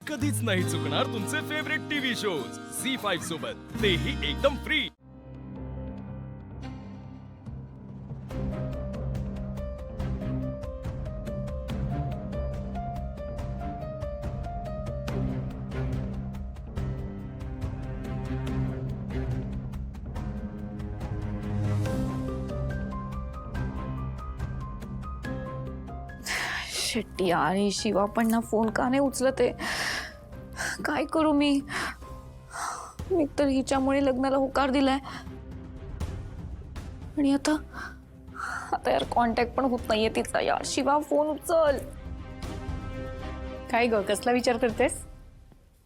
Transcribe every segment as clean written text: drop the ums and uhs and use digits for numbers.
कधीच नाही चुकणार तुमचे फेवरेट टीव्ही शोज झी5 सोबत, तेही एकदम फ्री। शिट यार, ही शिवा पण ना फोन का नाही उचलत आहे? काय करू मी तर हिच्यामुळे लग्नाला होकार दिलाय आणि आता यार कॉन्टॅक्ट पण होत नाहीये तिचा। यार शिवा फोन उचल। काय ग, कसला विचार करतेस?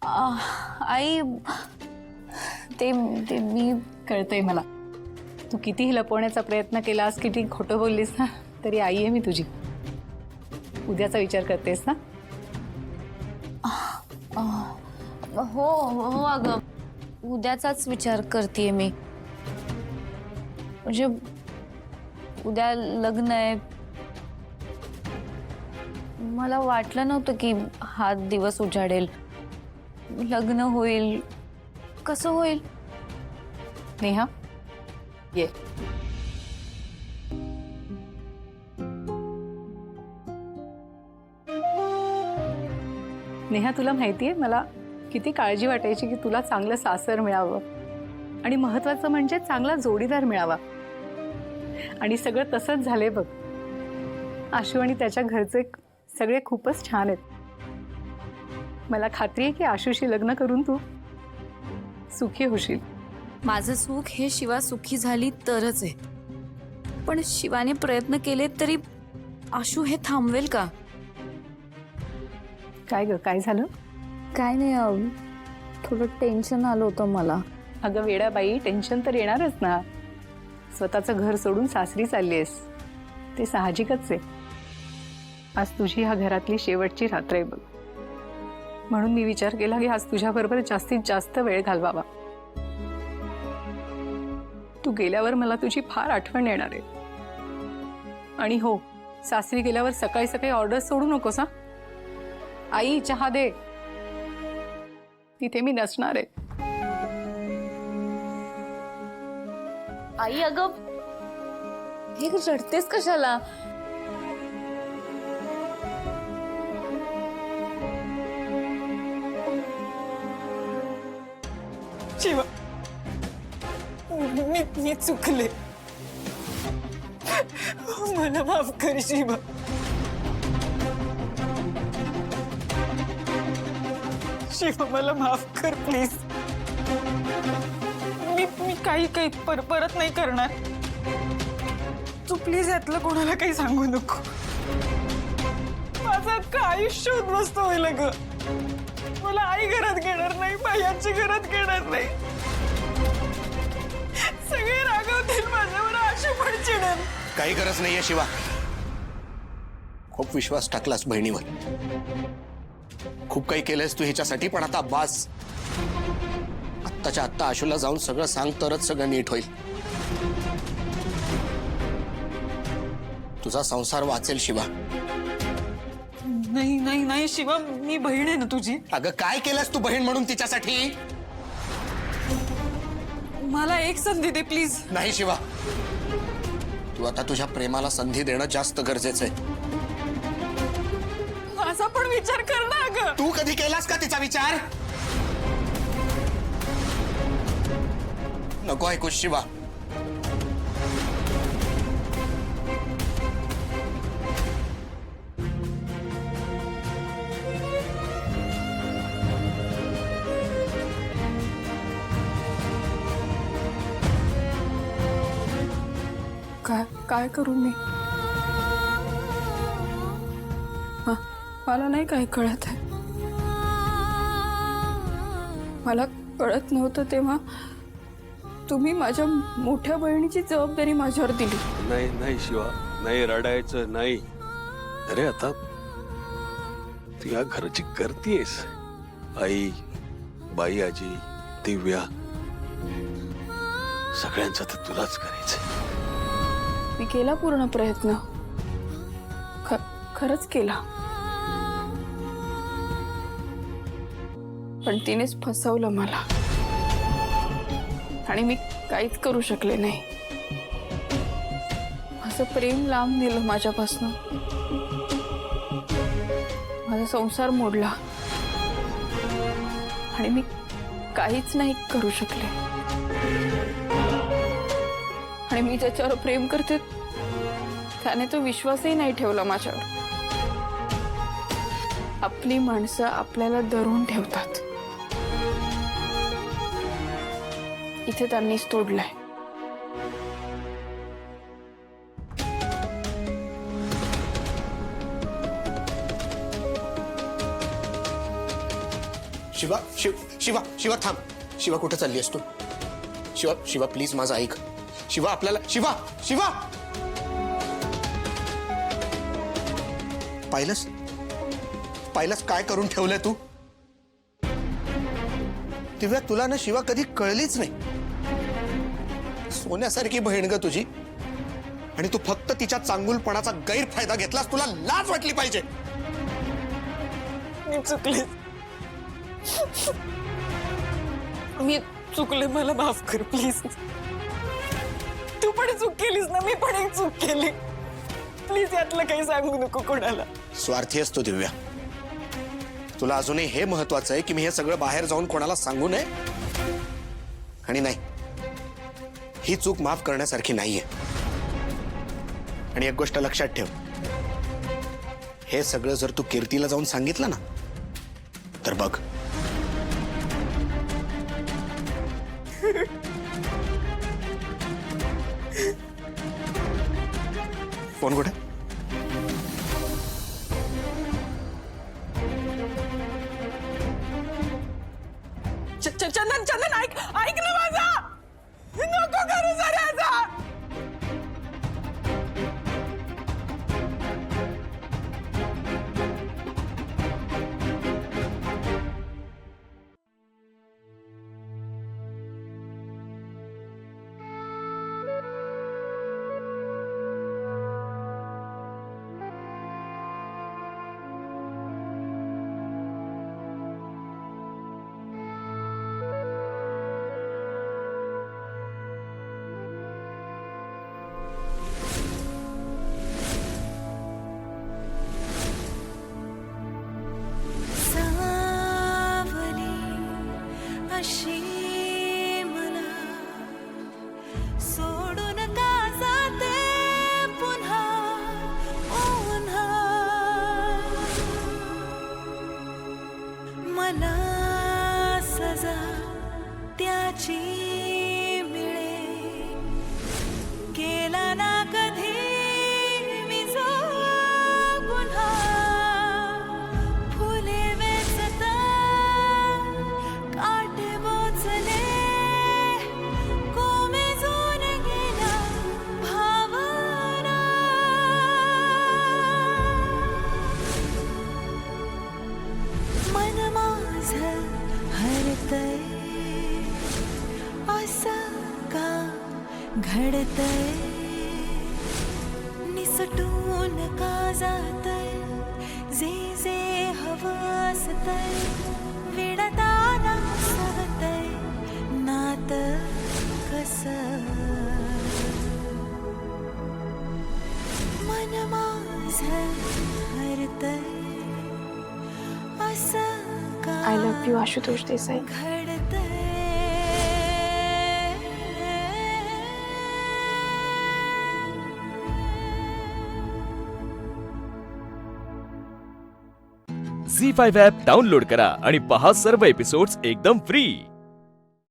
आई ते मी कळतंय मला, तू कितीही लपवण्याचा प्रयत्न केलास, किती खोटं बोललीस ना, तरी आई आहे मी तुझी। उद्याचा विचार करतेस ना? हो हो अगं, उद्याचाच विचार करतेय मी। म्हणजे उद्या लग्न आहे। मला वाटलं नव्हतं की हा दिवस उजाडेल, लग्न होईल। कसं होईल? नेहा ये। नेहा, तुला माहितीये मला किती काळजी वाटायची की तुला चांगलं सासर मिळावं आणि महत्वाचं म्हणजे चांगला जोडीदार मिळावा, आणि सगळं तसंच झालंय बघ। आशू आणि त्याच्या घरचे सगळे खूपच छान आहेत। मला खात्री आहे की आशूशी लग्न करून तू सुखी होशील। माझं सुख हे शिवा सुखी झाली तरच आहे, पण शिवाने प्रयत्न केले तरी आशू हे थांबवेल का? काय ग, काय झालं? काय नाही, थोडं टेन्शन आलं होतं मला। अगं वेडाबाई, टेन्शन तर येणारच ना। स्वतःचं घर सोडून सासरी चाललीयस, ते साहजिकच आहे। आज तुझी ह्या घरातली शेवटची रात्र आहे बघ, म्हणून मी विचार केला की आज तुझ्याबरोबर जास्तीत जास्त वेळ घालवावा। तू गेल्यावर मला तुझी फार आठवण येणार आहे। आणि हो, सासरी गेल्यावर सकाळी सकाळी ऑर्डर सोडू नकोस हा। आई चहा दे, तिथे मी नसणार आहे। आई अगं, हे रडतेस कशाला? शिवा, मी चुकले, मला माफ कर शिवा। शिवा मला माफ कर प्लीज। मी काही परत नाही करणार। तू प्लीज यातलं कोणाला काही सांगू नको। माझं अख्खं आयुष्य उद्ध्वस्त होईल ग। मला आई घरात घेणार नाही, बायांची घरात घेणार नाही। सगळे रागवतील माझ्यावर, आशू पण चिडेल। काही गरज नाहीये शिवा, खूप विश्वास टाकलास बहिणीवर, खूप काही केलंयस तू हिच्यासाठी, पण आता बास। आत्ताच्या आत्ता आशूला जाऊन सगळं सांग, तरच सगळं नीट होईल। तुझा संसार वाचेल शिवा। नाही नाही नाही शिवा, मी बहीण आहे ना तुझी। अगं काय केलंस तू बहीण म्हणून तिच्यासाठी? मला एक संधी दे प्लीज। नाही शिवा, तू आता तुझ्या प्रेमाला संधी देणं जास्त गरजेचं आहे। माझा पण विचार कर ना ग। तू कधी केलास का तिचा विचार? नको ऐकूस शिवा। काय करू मी? मला नाही काय कळत आहे। मला कळत नव्हतं तेव्हा तुम्ही माझ्या मोठ्या बहिणीची जबाबदारी माझ्यावर दिली। नाही नाही शिवा, नाही रडायचं नाही। अरे आता तू या घराची करतीयस, आई, बाई, आजी, दिव्या, सगळ्यांचं तर तुलाच करायचं। मी केला पूर्ण प्रयत्न, खरंच केला। पण तिनेच फसवलं मला आणि मी काहीच करू शकले नाही. माझं प्रेम लांब नेलं माझ्यापासून, माझा संसार मोडला आणि मी काहीच नाही करू शकले. आणि मी ज्याच्यावर प्रेम करते त्याने तो विश्वासही नाही ठेवला माझ्यावर. आपली माणसं आपल्याला धरून ठेवतात, इथे त्यांनीच तोडलाय. शिवा शिवा शिवा थांब. शिवा कुठे चालली आहेस तू? शिवा शिवा प्लीज माझं ऐक. शिवा आपल्याला शिवा शिवा पाहिलंस पाहिलंस काय करून ठेवलंय तू? दिव्या तुला ना शिवा कधी कळलीच नाही. सोन्यासारखी बहीण ग तुझी, आणि तू फक्त तिच्या चांगुलपणाचा गैरफायदा घेतलास. तुला लाज वाटली पाहिजे. मी चुकले, मी चुकले, मला माफ कर प्लीज. तू पण चूक केलीस ना, मी पण एक चूक केली. प्लीज यातलं काही सांगू नको कोणाला. स्वार्थी असतो दिव्या. तुला अजूनही हे महत्वाचं आहे की मी हे सगळं बाहेर जाऊन कोणाला सांगू नये. आणि नाही, ही चूक माफ करण्यासारखी नाहीये. आणि एक गोष्ट लक्षात ठेव, हे सगळं जर तू कीर्तीला जाऊन सांगितलं ना तर बघ, फोन कुठे? चंदन चंदन ऐक ऐक ना माझा, नको करू जरा. अशी मला सोडून का जाते पुन्हा पुन्हा. मला सजा त्याची मिळे, केला ना कधी मी जो पुन्हा. फुले वेचता काटे बोचले, कोमेजून गेला भावना. मन माझं हरतय, असं का घडतय. निसटून का जातय, जे जे हवं असतंय. विडताना सवतय नात कसं. मन माझं हरतय, असं का I love you Ashutosh Desai. घडतय. झी5 ॲप डाउनलोड करा आणि पहा सर्व एपिसोड्स एकदम फ्री.